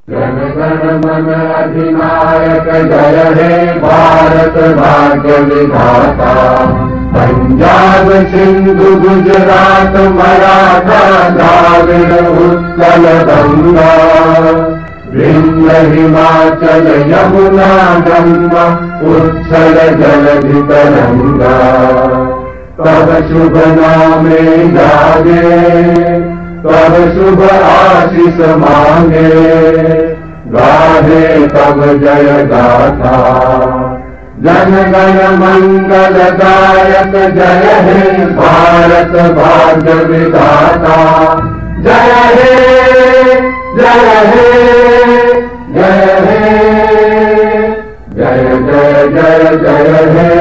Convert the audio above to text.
जन गण मन अधिनायक जय हे भारत भाग्य विधाता। पंजाब सिंधु गुजरात मराठा द्राविड़ उत्कल गंगा। विंध्य हिमाचल यमुना गंगा उच्छल जलधि तरंगा। तब शुभ नामे जागे तब शुभ आशीष मांगे। गाहे तब जय गाथा जन गण मंगल दायक जय हे भारत भाग्य विधाता। जय हे जय हे जय हे जय जय जय जय हे